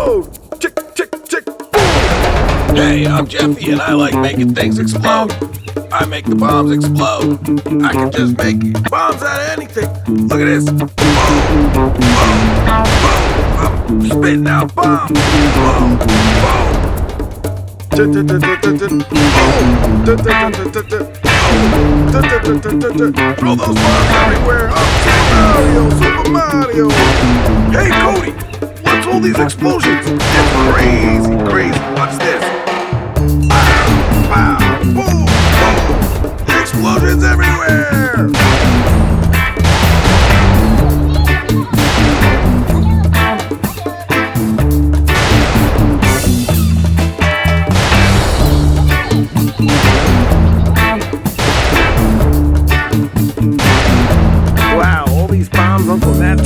explode! Tick, tick, tick, boom! Hey, I'm Jeffy and I like making things explode. I make the bombs explode. I can just make bombs out of anything. Look at this. Boom, boom, boom. I'm spitting out bombs. Boom, boom. Throw those bombs everywhere. I'm Super Mario. Hey, Cody, what's all these explosions? It's crazy, crazy. What's this? Wow, wow, boom, boom. Explosions everywhere. Wow, all these bombs Uncle Nat